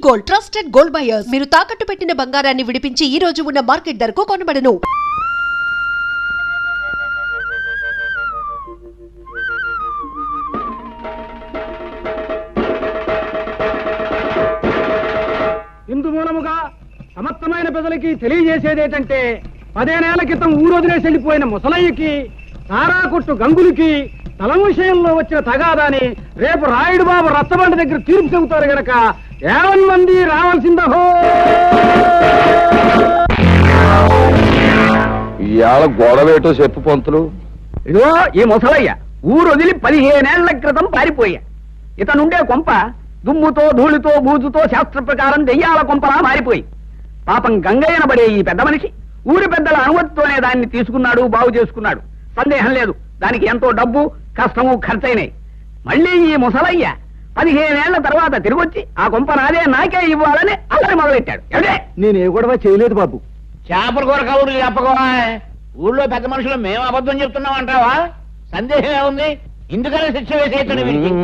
Gold, trusted gold buyers. మీరు తాకట్టు పెట్టిన బంగారాన్ని విడిపించి ఈ రోజు ఉన్న మార్కెట్ ధరకు కొనబడను. ఇందు మూలముగా సమర్థమైన ప్రజలకి తెలియజేసేదేంటంటే 10 ఏళ్ల క్రితం ఊరొదిలేసి వెళ్ళిపోయిన ముసలయ్యకి, సారా కొట్టు గంగులకి తలం విషయంలో వచ్చిన తగాదాని రేపు రాయుడు బాబు రచ్చబండ దగ్గర తీర్పు చెబుతారు గనక 50 మంది రావాల్సిందహో. ఇవాళ గొడవేటో చెప్పు పంతులు. ఇదిగో ఈ ముసలయ్య ఊరొదిలి 15 ఏళ్ల క్రితం పారిపోయా. ఇతనుండే కొంప దుమ్ముతో ధూళితో బూజుతో శాస్త్ర ప్రకారం దెయ్యాల కొంపలా మారిపోయి పాపం గంగయ్యనబడే ఈ పెద్ద మనిషి ఊరి పెద్దల అనుమతితోనే దాన్ని తీసుకున్నాడు, బాగు చేసుకున్నాడు. సందేహం లేదు, దానికి ఎంతో డబ్బు కష్టము ఖర్చయినాయి. మళ్ళీ ఈ ముసలయ్య 15 ఏళ్ల తర్వాత తిరిగొచ్చి ఆ కొంప నాదే, నాకే ఇవ్వాలని అల్లరి మొదలెట్టాడు. అంటే నేనే గొడవ చేయలేదు బాబు. చేపల కూర కబుర్లు చెప్పకోవా. ఊళ్ళో పెద్ద మనుషులు మేము అబద్ధం చెప్తున్నాం అంటావా? సందేహం ఏముంది? ఇందుకనే శిక్ష వేసేయటం.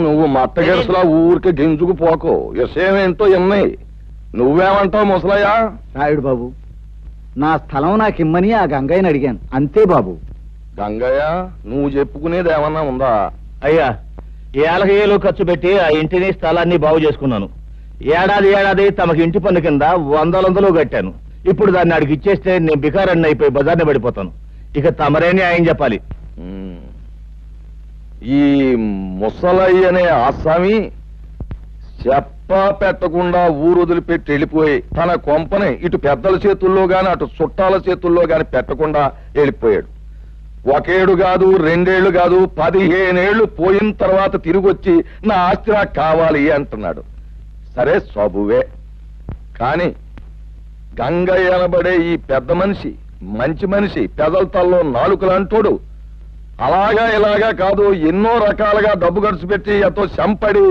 నువ్వు మట్టగెరసలా ఊరికి గింజుకు పోకో. విషయమేంటో ఎన్నాయి. నువ్వేమంటావు ముసలయ్యా? రాయుడు బాబు, నా స్థలం నాకు ఇమ్మని ఆ గంగయ్యని అడిగాను, అంతే బాబు. గంగయ్య, నువ్వు చెప్పుకునేది ఏమన్నా ఉందా? అయ్యా, ఏళ్ళ ఖర్చు పెట్టి ఆ ఇంటిని స్థలాన్ని బాగు చేసుకున్నాను. ఏడాది తమకి ఇంటి పన్ను కింద 100 కట్టాను. ఇప్పుడు దాన్ని అడిగి ఇచ్చేస్తే నేను బికారాన్ని అయిపోయి బజార్ని పడిపోతాను. ఇక తమరేని ఆయన చెప్పాలి. ఈ ముసలయ్య అనే ఆసామి చెప్ప పెట్టకుండా ఊరు వదిలిపెట్టి వెళ్ళిపోయి తన కొంపని ఇటు పెద్దల చేతుల్లో గాని అటు చుట్టాల చేతుల్లో గాని పెట్టకుండా వెళ్ళిపోయాడు. 1 ఏడు కాదు, 2 ఏళ్లు కాదు, 15 ఏళ్లు పోయిన తర్వాత తిరిగొచ్చి నా ఆస్తి నాకు కావాలి అంటున్నాడు. సరే సబువే. కాని గంగయ్య అనబడే ఈ పెద్ద మనిషి మంచి మనిషి, పెదల తల్లో నాలుకలంటోడు. అలాగా ఇలాగా కాదు, ఎన్నో రకాలుగా డబ్బు ఖర్చు పెట్టి ఎంతో చంపడి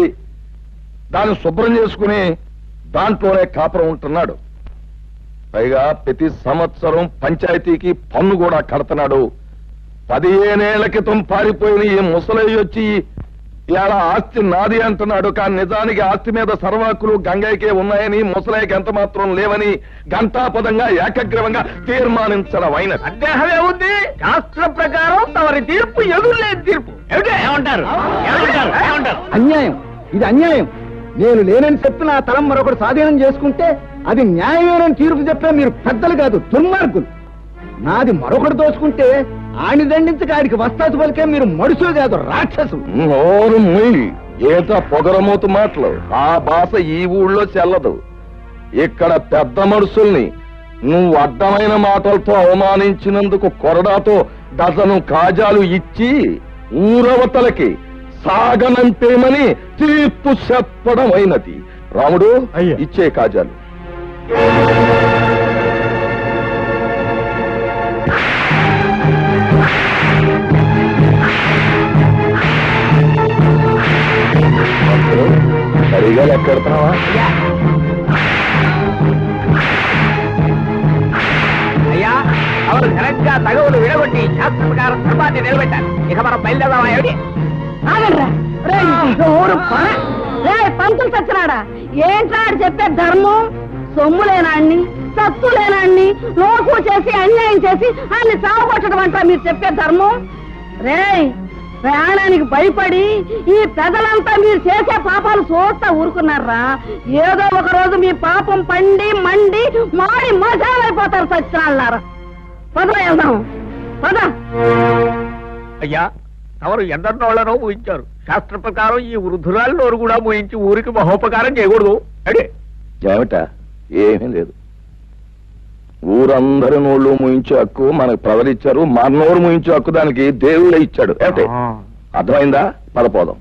దాన్ని శుభ్రం చేసుకుని దాంట్లోనే కాపురం ఉంటున్నాడు. పైగా ప్రతి సంవత్సరం పంచాయతీకి పన్ను కూడా కడుతున్నాడు. 15 ఏళ్ల క్రితం పారిపోయిన ఈ ముసలయ్య వచ్చి ఇలా ఆస్తి నాది అంటున్నాడు. కానీ నిజానికి ఆస్తి మీద సర్వాకులు గంగయ్యకే ఉన్నాయని, ముసలయ్యకి ఎంత మాత్రం లేవని ఘంటాపదంగా ఏకగ్రీవంగా తీర్మానించడం అయిన. సందేహమే ఉంది. శాస్త్ర ప్రకారం తమరి తీర్పు ఎదురులేని తీర్పు. ఏమంటారు? అన్యాయం, ఇది అన్యాయం. నేను లేనని చెప్పి నా తలం మరొకటి స్వాధీనం చేసుకుంటే అది న్యాయమేనని తీర్పు చెప్పే మీరు పెద్దలు కాదు, దుర్మార్గులు. నాది మరొకటి దోచుకుంటే ఆని దండించక ఆడికి వస్తాసు పలికే మీరు మనుషులు కాదు, రాక్షసులు. నోరు ముయ్. ఏట పొగరమూతు మాటలు. ఆ భాష ఈ ఊళ్ళో చెల్లదు. ఇక్కడ పెద్ద మనుషుల్ని నువ్వు అడ్డమైన మాటలతో అవమానించినందుకు కొరడాతో డజను కాజాలు ఇచ్చి ఊరవతలకి సాగనంపేమని తీర్పు చెప్పడం అయినది. రాముడు, ఇచ్చే కాజాలు. సరిగా లెక్కెడుతున్నావా? అయ్యా, అవరు ఘనంగా తగవులు విడగొట్టి శాస్త్ర ప్రకారం ధర్మాన్ని నిలబెట్టారు. ఇక మనం బయలుదేరదామా? ఏమిటి? పంతులు చచ్చినాడా? ఏంటాడు చెప్పే ధర్మం? సొమ్ములేనాన్ని, సత్తులేనాన్ని లోకు చేసి అన్యాయం చేసి అన్ని చావగొట్టడం అంటా మీరు చెప్పే ధర్మం? రేయ్, ప్రయాణానికి భయపడి ఈ పెదలంతా మీరు చేసే పాపాలు చూస్తా ఊరుకున్నారా? ఏదో ఒక రోజు మీ పాపం పండి మండి మాడి మజాలైపోతారు సచ్చినాళ్ళారా. పద వెళ్దాం, పద. అయ్యా, తమరు ఎందరినోళ్లనో ఊహించారు. శాస్త్ర ప్రకారం ఈ వృద్ధురాలు నోరు కూడా ఊహించి ఊరికి మహోపకారం చేయకూడదు. అడే ఏమిటా? ఏమీ లేదు. ఊరందరి నోళ్ళు ముయించే హక్కు మనకు ప్రజలిచ్చారు. మన నోరు ముయించే హక్కు దానికి దేవుడే ఇచ్చాడు. ఏమిటి? అర్థమైందా? పదపోదాం.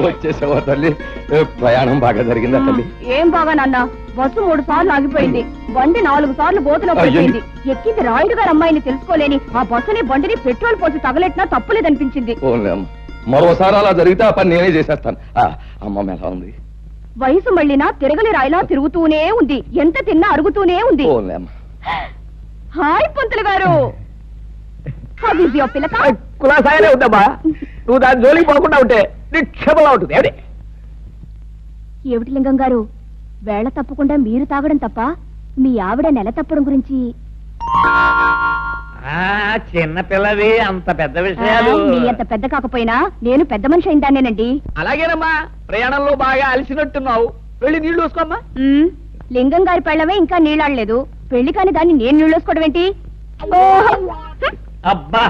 వచ్చేసావా తల్లి? ప్రయాణం బాగా జరిగిందా తల్లి? ఏం బాగా నాన్న, బస్సు 3 సార్లు ఆగిపోయింది. బండి 4 సార్లు గోతులో పడిపోయింది. ఎక్కింది రాయుడు గారు అమ్మాయిని తెలుసుకోలేని ఆ బస్సుని బండిని పెట్రోల్ పోసి తగలెట్టినా తప్పులేదనిపించింది. మరోసారి అలా జరిగితే ఆ పని నేనే చేసేస్తాను. అమ్మ ఎలా ఉంది? వయసు మళ్ళినా తిరగలి రాయిలా తిరుగుతూనే ఉంది. ఎంత తిన్నా అరుగుతూనే ఉంది. హాయ్ పంతులు గారు. కులాసాయనే ఉందమ్మా. నువ్వు దాని జోలికి పోకుండా ఉంటే నిక్షేపంగా ఉంటుంది. ఏమిటి లింగం గారు, వేళ తప్పకుండా మీరు తాగడం తప్ప మీ ఆవిడ నెల తప్పడం గురించి చిన్న పిల్లవి అంత పెద్ద విషయాలు మీ అంత పెద్ద కాకపోయినా నేను పెద్ద మనిషి అయిందానేనండి. అలాగేనమ్మా, ప్రయాణంలో బాగా అలసినట్టున్నావు, వెళ్ళి నీళ్లు చూసుకోమ్మా. లింగం గారి పెళ్ళవే ఇంకా నీళ్ళాడలేదు, పెళ్లి కాని దాన్ని నేను నీళ్ళోసుకోవడం ఏంటి? అబ్బా,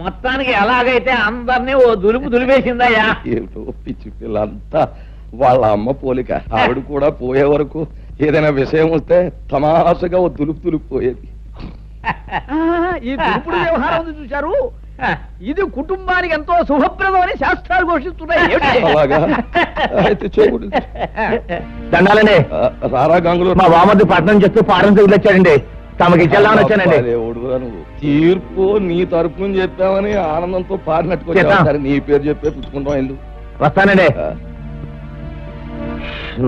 మొత్తానికి ఎలాగైతే అందరినీ ఓ దులుపు దులిపేసిందయ్యా. ఏమిటో పిచ్చి పిల్లంతా వాళ్ళ అమ్మ పోలిక. ఆవిడ కూడా పోయే వరకు ఏదైనా విషయం వస్తే తమాషగా ఓ దులుపు పోయేది. ఈ దులుపుడు వ్యవహారం ఉంది చూశారు, ఇది కుటుంబానికి ఎంతో శుభప్రదం అని శాస్త్రాలు ఘోషిస్తున్నాయి. అలాగా అయితే చేయకూడదు. దండాలండి. రారా గంగులు, మా వామద్దు పట్నం చేస్తూ పారం తగిలొచ్చాడండి, తమకి ఇచ్చేద్దామని వచ్చానండి. దేవుడురా నువ్వు, తీర్పు నీ తరపున చెప్పావని ఆనందంతో పాడినట్టుగా చేద్దాం. నీ పేరు చెప్పే పుచ్చుకుంటాం ఇల్లు. వస్తానండి.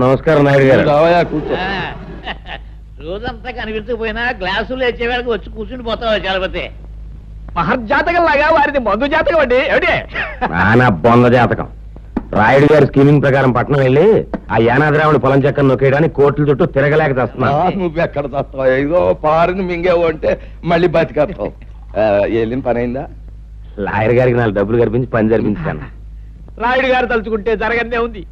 నమస్కారం నాయుడు గారు. రావయా, కూర్చో. రోజంతా కనిపించకపోయినా గ్లాసులు వచ్చేవాళ్ళకి వచ్చి కూర్చుని పోతావు చలపతి. మహర్జాతకం లాగా వారిది మందు జాతకం అండి. ఏమిటి నా బొంద జాతకం. రాయుడు గారి స్కీమింగ్ ప్రకారం పట్నం వెళ్ళి ఆ యానాదిరాముడి పొలం చెక్కను నొక్కేయడానికి కోట్ల చుట్టూ తిరగలేక చేస్తున్నా. నువ్వు ఎక్కడ తస్తావు? ఏదో పారిని మింగేవు అంటే మళ్ళీ బతికేస్తావు. వెళ్ళిన పని అయిందా? లాయర్ గారికి 4 డబ్బులు కనిపించి పని జరిపించాను. రాయుడు గారు తలుచుకుంటే జరగనే ఉంది.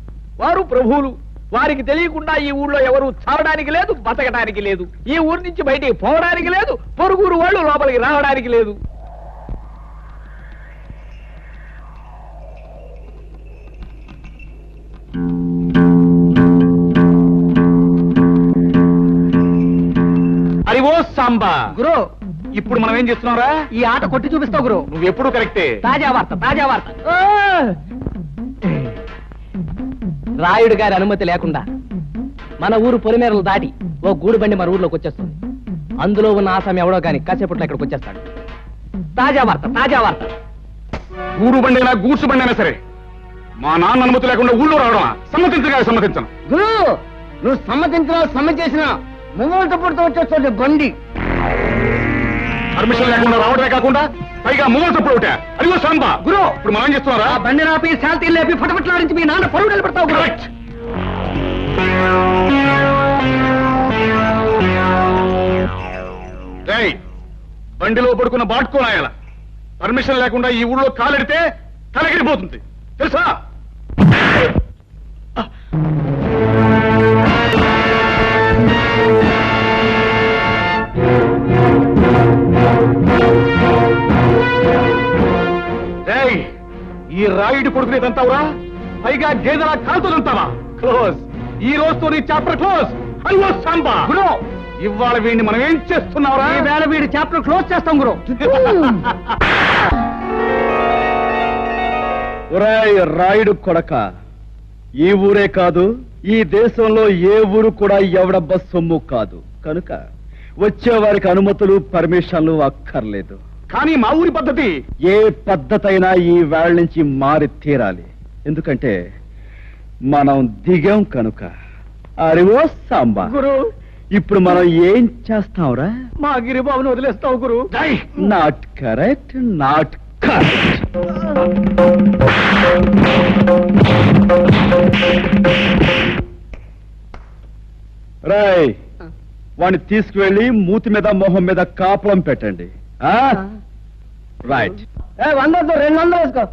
వారు ప్రభువులు, వారికి తెలియకుండా ఈ ఊళ్ళో ఎవరు చావడానికి లేదు, బతకడానికి లేదు, ఈ ఊరి నుంచి బయటికి పోవడానికి లేదు, పొరుగురు వాళ్ళు లోపలికి రావడానికి లేదు. అరివో సాంబా గురు, ఇప్పుడు మనం ఏం చేస్తున్నారా? ఈ ఆట కొట్టి చూపిస్తావు గురు. నువ్వు ఎప్పుడు కరెక్టే. తాజా వార్త, తాజా వార్త. రాయుడు గారి అనుమతి లేకుండా మన ఊరు పొలిమేరలు దాటి ఓ గూడు బండి మన ఊర్లోకి వచ్చేస్తుంది. అందులో ఉన్న ఆసామి ఎవడో కానీ కాసేపట్లో ఇక్కడికి వచ్చేస్తాడు. తాజా వార్త, తాజా వార్త. గూడు బండి అయినా గూడ్సు బండి అయినా సరే మా నాన్న అనుమతి లేకుండా ఊళ్ళో రావడమా? సమ్మతించను. గురు, నువ్వు సమ్మతించినా సమ్మతించినా ముంగోళ్ళ పుడుతూ వచ్చేస్తుంది బండి. పర్మిషన్ లేకుండా రావడమే కాకుండా పైగా మూల తప్పుడు ఒకటే. అదిగో సాంబా గురు, ఇప్పుడు మనం ఏం చేస్తున్నారా? ఆ బండి నాపి శాంతి లేపి ఫటఫట్లాడించి మీ నాన్న పరువు నిలబెడతావు గురు. కరెక్ట్. రేయ్, బండిలో పడుకున్న బాట్కోనాయాల పర్మిషన్ లేకుండా ఈ ఊళ్ళో కాలెడితే తలగిరిపోతుంది తెలుసా? రేయ్, ఈ రాయుడి కొడుకునే తంతావురా? పైగా గేదెలా కాలుతుంటావా? క్లోజ్. ఈ రోజుతో నీ చాప్టర్ క్లోజ్. అయ్యో సాంబా గురు, ఇవాళ వీడిని మనం ఏం చేస్తున్నావురా? ఈ వేళ వీడి చాప్టర్ క్లోజ్ చేస్తాం గురు. ఒరేయ్ రాయుడు కొడక, ఈ ఊరే కాదు, ఈ దేశంలో ఏ ఊరు కూడా ఎవడబ్బ సొమ్ము కాదు. కనుక వచ్చేవారికి అనుమతులు పర్మిషన్లు అక్కర్లేదు. కానీ మా ఊరి పద్ధతి ఏ పద్ధతి అయినా ఈ వేళ నుంచి మారి తీరాలి. ఎందుకంటే మనం దిగాం కనుక. అరివో సాంబా గురు, ఇప్పుడు మనం ఏం చేస్తాంరా? మా గిరిబాబుని వదిలేస్తావు గురు. Not correct, not correct. Rai, వాడిని తీసుకువెళ్ళి మూతి మీద మొహం మీద కాపలం పెట్టండి. రైట్. 100 200 వేసుకో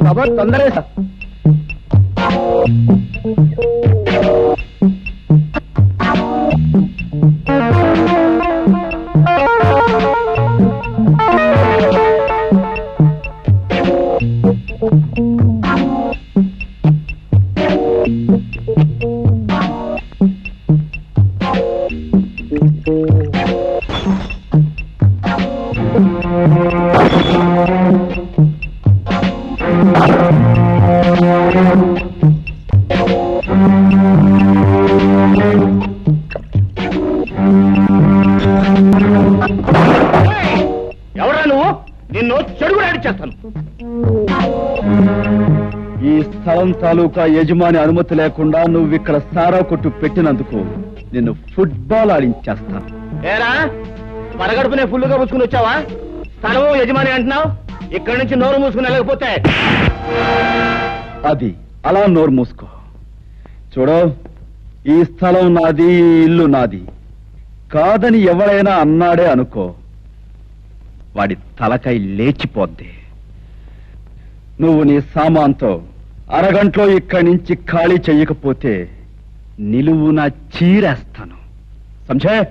బాబా, తొందర వేసా. ఎవరా నువ్వు? నిన్ను చెడుగు చేస్తాను. ఈ స్థలం తాలూకా యజమాని అనుమతి లేకుండా నువ్వు ఇక్కడ సారా కొట్టు పెట్టినందుకు నిన్ను ఫుట్బాల్ ఆడించేస్తాను. ఏరా, పడగడుపునే ఫుల్లుగా పుచ్చుకుని వచ్చావా? స్థలము యజమాని అంటున్నావు, ఇక్కడి నుంచి నోరు మూసుకుని వెళ్ళకపోతే అది అలా నోరు మూసుకో. చూడు, ఈ స్థలం నాది, ఈ ఇల్లు నాది కాదని ఎవరైనా అన్నాడే అనుకో, వాడి తలకాయ లేచిపోద్ది. నువ్వు నీ సామాన్తో అరగంటలో ఇక్కడి నుంచి ఖాళీ చెయ్యకపోతే నిలువున చీరేస్తాను. సంజయ్,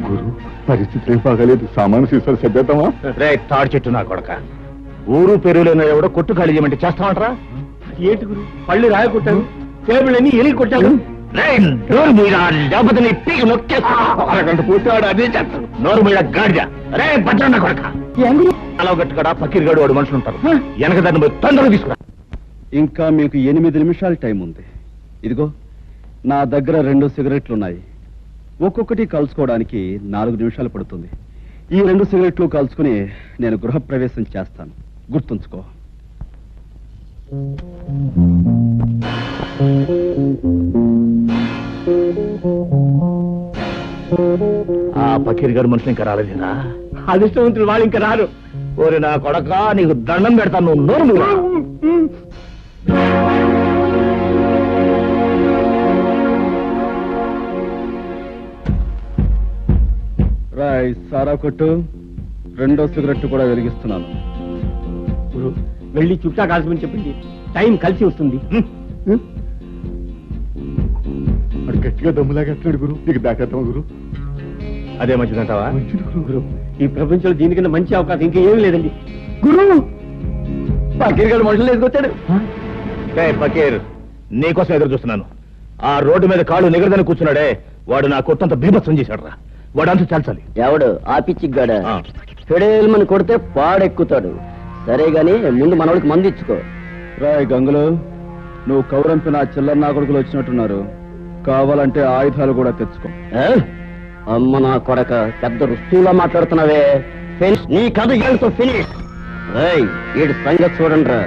గురు, పరిస్థితి ఏం బాగాలేదు. సామాను సీసాలు సభ్యతమా? రే తాడి చెట్టు నా కొడక, ఊరు పెరుగులేని ఎవడో కొట్టు ఖాళీ చేయమంటే చేస్తామంటారా? ఏంటి గురు, పళ్ళు రాయ కొట్టాను, టేబుల్ అన్ని ఎలిగి కొట్టాను. నోరు మీరా, లేకపోతే నీ పీకి నొక్కేస్తా. అరగంట పూర్తి వాడు అదే చేస్తాడు. నోరు మీరా గాడిద. రే భద్రన్న కొడక, అలా గట్టుకడా పకీర్ వాడు మనుషులు ఉంటారు. వెనక దాన్ని పోయి తొందరగా తీసుకురా. ఇంకా మీకు 8 నిమిషాలు టైం ఉంది. ఇదిగో నా దగ్గర 2 సిగరెట్లున్నాయి. ఒక్కొక్కటి కలుసుకోవడానికి 4 నిమిషాలు పడుతుంది. ఈ 2 సిగరెట్లు కలుసుకుని నేను గృహప్రవేశం చేస్తాను, గుర్తుంచుకో. ఆ పకీర్ గారు మనుషులు ఇంకా రాలేదురా? అదృష్టవంతులు వాళ్ళు ఇంకా రారు. ఓరి నా కొడక, నీకు దండం పెడతాను. నువ్వు నోరు మీరా. రాయ్, సారా కొట్టు. 2వ సిగరెట్ కూడా వెలిగిస్తున్నాను. గురు, వెళ్ళి చుట్టా కాల్చమని చెప్పండి, టైం కలిసి వస్తుంది. వాడు గట్టిగా దమ్ములాగేస్తున్నాడు గురు. నీకు దాకేద్దామా గురు? అదే మంచిదంటావా? గురు, ఈ ప్రపంచంలో దీనికన్నా మంచి అవకాశం ఇంకా ఏమీ లేదండి. గురు, పకీర్ గారు మనుషులు ఎదుకొచ్చాడు. పకీర్, నీకోసం ఎదురు చూస్తున్నాను. ఆ రోడ్డు మీద కాళ్ళు నిగరదని కూర్చున్నాడే, వాడు నా కొట్టంత బీభత్సం చేశాడు రా. వాడంతా చాల్చాలి. ఎవడు ఆ పిచ్చిగాడ? ఫెడేల్మని కొడితే పాడెక్కుతాడు. సరే గాని ముందు మనోడికి మందు ఇచ్చుకో. రాయ్ గంగులు, నువ్వు కౌరంపిన చిల్లర నా కొడుకులు వచ్చినట్టున్నారు. కావాలంటే ఆయుధాలు కూడా తెచ్చుకో. అమ్మ నా కొడక, పెద్ద రుస్తువులా మాట్లాడుతున్నావే. నీ కథ ఏడుతో ఫినిష్. వీడి సంగతి చూడండి రా.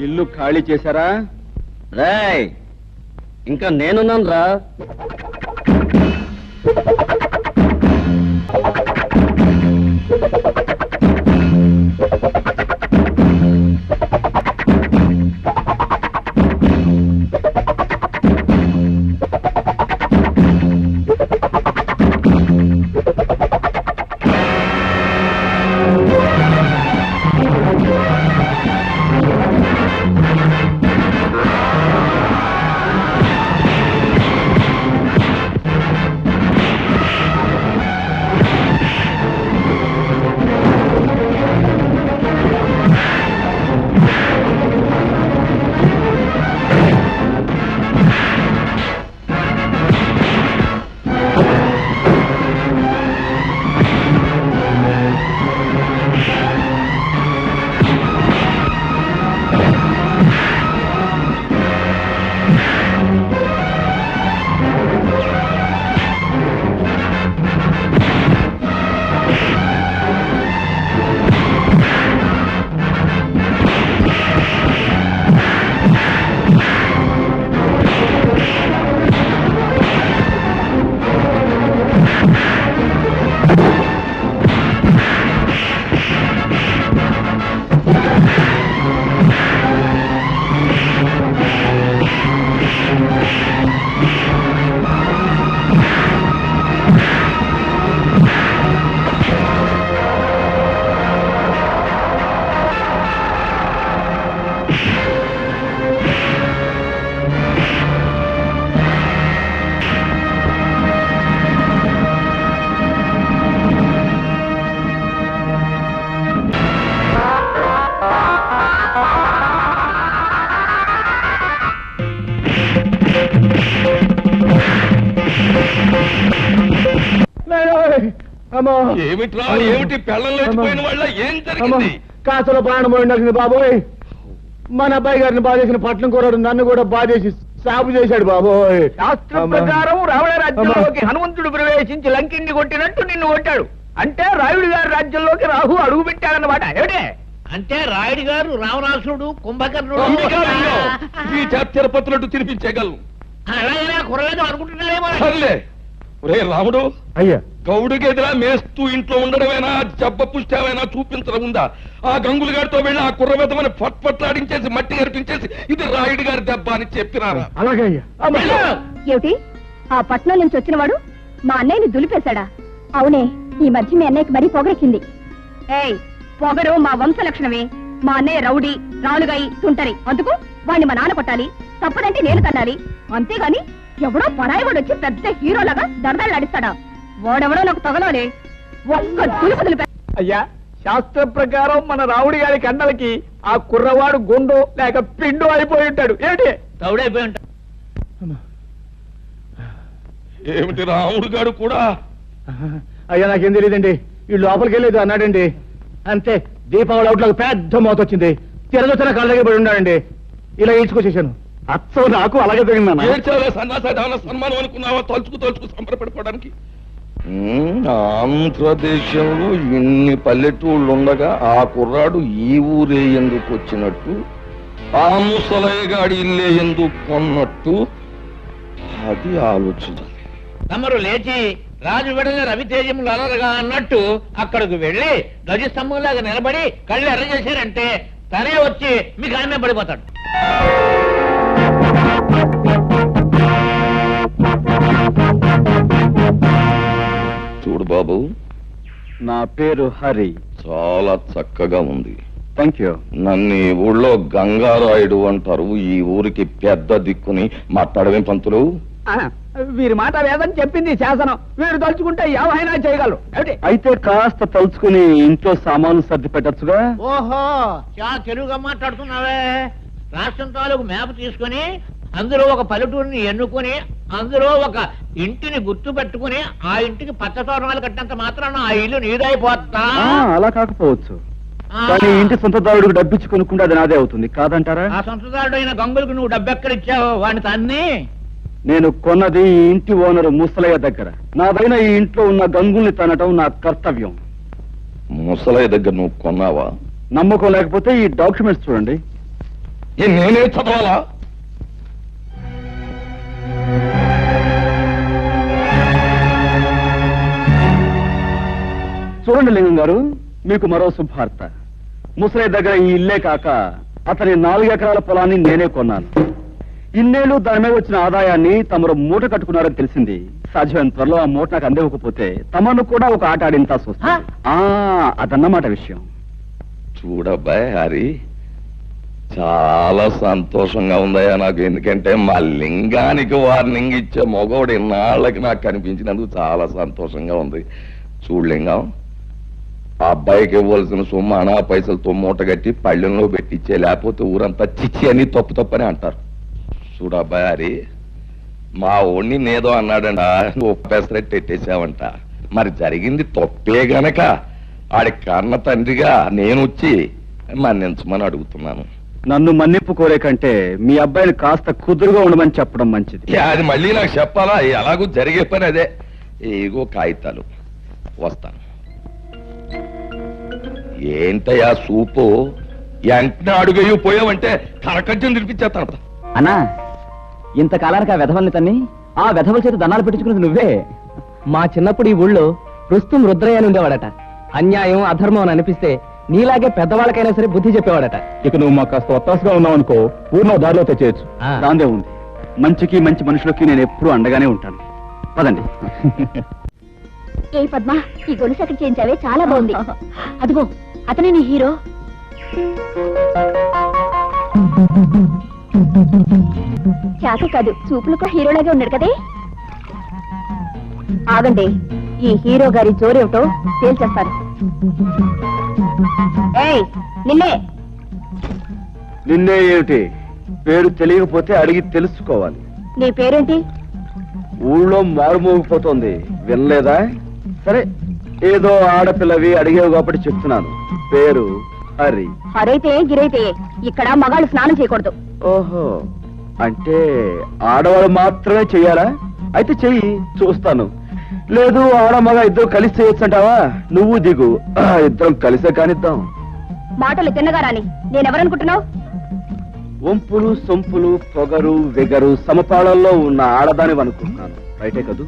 ఇల్లు ఖాళీ చేశారా? రేయ్, ఇంకా నేనున్నాను రా. బాబోయ్ అమ్మో ఏమిట్రా ఏమిటి పెళ్ళం లేచిపోయిన వాళ్ళ ఏం జరిగింది? కాసులో ప్రాణం పోయిండాల్సింది బాబోయ్. మన అబ్బాయి గారిని బాధేసిన పట్నం కూరడు నన్ను కూడా బాధేసి సాగు చేశాడు బాబోయ్. శాస్త్రం ప్రకారం రావణ రాజ్యంలోకి హనుమంతుడు ప్రవేశించి లంకిని కొట్టినట్టు నిన్ను కొట్టాడు. అంటే రాయుడు గారి రాజ్యంలోకి రాహు అడుగు పెట్టాడన్నమాట. ఏమిటే అంటే రాయుడు గారు రావణాసురుడు కుంభకర్ణుడు ఈ తిరుపతులట్టు తినిపించేయగలను. అలాగే కుర్రలేదు అనుకుంటున్నారేమో. సర్లే ఒరే రాముడు, అయ్యా గౌడుకి ఎదురా మేస్తూ ఇంట్లో ఉండడమేనా జబ్బ పుష్టామైనా చూపించడం ఉందా? ఆ గంగులు గారితో వెళ్ళి ఆ కుర్రవేతమని పట్లాడించేసి మట్టి ఏర్పించేసి ఇది రాయుడు గారి దెబ్బ అని చెప్పినారా? అలాగే అయ్యా. ఏమిటి ఆ పట్నం నుంచి వచ్చినవాడు మా అన్నయ్యని దులిపేశాడా? అవునే, ఈ మధ్య మీ అన్నయ్యకి మరీ పొగరెక్కింది. ఏయ్, పొగరు మా వంశ లక్షణమే. మా అన్నయ్య రౌడీ, రాలుగాయి, తుంటరి. అందుకు వాణ్ణి మా నాన్న కొట్టాలి, తప్పదంటే నేను తన్నాలి. అంతేగాని ఎవడో పరాయివాడు వచ్చి పెద్ద హీరోలాగా దరదలాడిస్తాడా? వాడెవడో నాకు తగలాలే. ఒక్క దులుపు దులిపే. అయ్యా, శాస్త్ర ప్రకారం మన రావుడి గారి కండలకి ఆ కుర్రవాడు గుండు లేక పిండు అయిపోయి ఉంటాడు. ఏంటి తౌడైపోయి ఉంటాడు. ఏమిటి రాముడు గారు కూడా? అయ్యా నాకేం తెలియదండి. ఈ లోపలికి వెళ్ళేది అన్నాడండి. అంతే, దీపావళి అవుట్లోకి పెద్ద మోత వచ్చింది. తిరగొచ్చిన కళ్ళ దగ్గర పడి ఉన్నాడండి. ఇలా ఈడ్చుకొచ్చేసాను. అచ్చం నాకు అలాగే జరిగిందన్న. ఏడ్చాలే సన్నాసాధారణ సన్మానం అనుకున్నావా? తలుచుకు సంబరపడిపోవడానికి. ఆంధ్రదేశంలో ఇన్ని పల్లెటూళ్ళు ఉండగా ఆ కుర్రాడు ఈ ఊరే ఎందుకు వచ్చినట్టు, ఆ ముసలయ్యగాడి ఇల్లే ఎందుకు కొన్నట్టు, అది ఆలోచన. తమరు లేచి రాజు విడల రవితేజములు అలరగా అన్నట్టు అక్కడికి వెళ్లి ధ్వజస్తంభంలాగా నిలబడి కళ్ళు ఎర్ర చేశారంటే తనే వచ్చి మీకు ఆమె పడిపోతాడు. చూడు బాబు, నా పేరు హరి. చాలా చక్కగా ఉంది. Thank you. నన్ను ఈ ఊళ్ళో గంగారాయుడు అంటారు. ఈ ఊరికి పెద్ద దిక్కుని మాట్లాడవేం పంతులు? వీరి మాట వేదని చెప్పింది శాసనం. వీరు తలుచుకుంటే ఏమైనా చేయగలరు. ఏమిటి అయితే కాస్త తలుచుకుని ఇంట్లో సామాను సర్ది పెట్టచ్చుగా. ఓహో, చాలా తెలుగుగా మాట్లాడుతున్నావే. రాష్ట్రం తాలూకు మ్యాప్ తీసుకుని అందులో ఒక పల్లెటూరిని ఎన్నుకొని అందులో ఒక ఇంటిని గుర్తు పెట్టుకుని ఆ ఇంటికి పచ్చ తోరణాలు కట్టినంత మాత్రాన ఆ ఇల్లు నీదైపోతా. అలా కాకపోవచ్చు, కానీ ఇంటి సొంతదారుడికి డబ్బిచ్చి కొనుక్కుంటే అది నాదే అవుతుంది కాదంటారా? ఆ సొంతదారుడు అయిన గంగులకు నువ్వు డబ్బెక్కడిచ్చావు? వాడిని తన్ని నేను కొన్నది ఈ ఇంటి ఓనరు ముసలయ్య దగ్గర. నాదైన ఈ ఇంట్లో ఉన్న గంగుల్ని తనటం నా కర్తవ్యం. ముసలయ్య దగ్గర నువ్వు కొన్నావా? నమ్మకం లేకపోతే ఈ డాక్యుమెంట్స్ చూడండి. నేనే చదవాలా? చూడండి లింగం గారు, మీకు మరో శుభార్త. ముసలయ్య దగ్గర ఈ ఇల్లే కాక అతని 4 ఎకరాల పొలాన్ని నేనే కొన్నాను. ఇన్నేళ్లు దాని మీద వచ్చిన ఆదాయాన్ని తమరు మూట కట్టుకున్నారని తెలిసింది. సాధ్యమైన త్వరలో ఆ మూట నాకు అందివ్వకపోతే తమను కూడా ఒక ఆట ఆడింతాల్సి వస్తుంది. అదన్నమాట విషయం. చూడబ్బాయి హరి, చాలా సంతోషంగా ఉందయ్యా నాకు. ఎందుకంటే మా లింగానికి వార్నింగ్ ఇచ్చే మగవాడు ఇన్నాళ్ళకి నాకు కనిపించినందుకు చాలా సంతోషంగా ఉంది. చూడు లింగం, ఆ అబ్బాయికి ఇవ్వాల్సిన సొమ్ము అనా పైసలతో మూట కట్టి పళ్ళెంలో పెట్టించే, లేకపోతే ఊరంతా చిచ్చి అని తప్పు తప్పని అంటారు. చూడు అబ్బాయి హరి, మా ఓణ్ణి నేదో అన్నాడంట, నువ్వు పెసరెట్టు ఎట్టేసావంట. మరి జరిగింది తప్పే గనక ఆడి కన్న తండ్రిగా నేను వచ్చి మన్నించమని అడుగుతున్నాను. నన్ను మన్నింపు కోరే కంటే మీ అబ్బాయిని కాస్త కుదురుగా ఉండమని చెప్పడం మంచిది. అది మళ్ళీ నాకు చెప్పాలా? ఎలాగూ జరిగే పని అదే. ఏగో కాగితాలు, వస్తాను. ఏంటయ్యా సూపు? వెంటనే అడుగయ్యూ పోయావంటే కరకజ్జం తినిపించేస్తాను. అన్నా, ఇంతకాలానికి ఆ వెధవల్ని తన్ని ఆ వెధవల చేత దండాలు పెట్టించుకున్నది నువ్వే. మా చిన్నప్పుడు ఈ ఊళ్ళో రుస్తుం రుద్రయ్య అని ఉండేవాడట. అన్యాయం అధర్మం అని అనిపిస్తే నీలాగే పెద్దవాళ్ళకైనా సరే బుద్ధి చెప్పేవాడట. ఇక నువ్వు మాకు కాస్త ఒత్తాసుగా ఉన్నావు అనుకో, ఊరిలో దారిలో తెచ్చేయచ్చు. దాందే ఉంది. మంచికి మంచి మనుషులకి నేను ఎప్పుడూ అండగానే ఉంటాను. పదండి. ఏ పద్మ, ఈ గొలుసు ఎక్కడ చేయించావే? చాలా బాగుంది. అదిగో అతనే నీ హీరో. చాక కాదు, చూపులు కూడా హీరోలాగే ఉన్నాడు కదే. ఆగండి, ఈ హీరో గారి జోరేమిటో తేల్చేస్తారు. ఏయ్, నిన్నే. నిన్నే ఏమిటి? పేరు తెలియకపోతే అడిగి తెలుసుకోవాలి. నీ పేరేంటి? ఊళ్ళో మారుమోగిపోతోంది, వినలేదా? సరే ఏదో ఆడపిల్లవి అడిగేవి కాబట్టి చెప్తున్నాను. పేరు హరి. అరైతే గిరైతే ఇక్కడ మగాళ్ళు స్నానం చేయకూడదు. ఓహో, అంటే ఆడవాళ్ళు మాత్రమే చెయ్యాలా? అయితే చెయ్యి, చూస్తాను. లేదు ఆడ మగ ఇద్దరు కలిసి చేయొచ్చంటావా? నువ్వు దిగు, ఇద్దరం కలిసే కానిద్దాం. మాటలు తిన్నగా రాని. నేనెవరనుకుంటున్నావు? వంపులు సొంపులు పొగరు వెగరు సమపాళల్లో ఉన్న ఆడదాని అనుకుంటున్నాను. రైటే కదూ?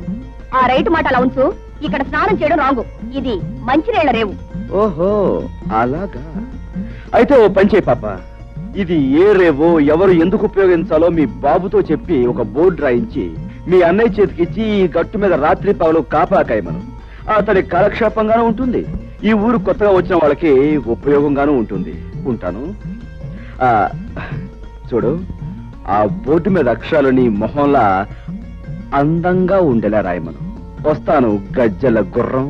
ఆ రైటు మాట అలా ఉంచు. ఇక్కడ స్నానం చేయడం రాంగు. ఇది మంచినీళ్ల రేవు. ఓహో, అలాగా. అయితే ఓ పని చేయి పాప, ఇది ఏ రేవో ఎవరు ఎందుకు ఉపయోగించాలో మీ బాబుతో చెప్పి ఒక బోర్డు రాయించి మీ అన్నయ్య చేతికిచ్చి ఈ గట్టు మీద రాత్రి పగలు కాపాకాయమను. అతడి కాలక్షేపంగానూ ఉంటుంది, ఈ ఊరు కొత్తగా వచ్చిన వాళ్ళకి ఉపయోగంగానూ ఉంటుంది. ఉంటాను. చూడు, ఆ బోర్డు మీద అక్షరాలు నీ మొహంలా అందంగా ఉండేలా రాయమను. వస్తాను, గజ్జల గుర్రం.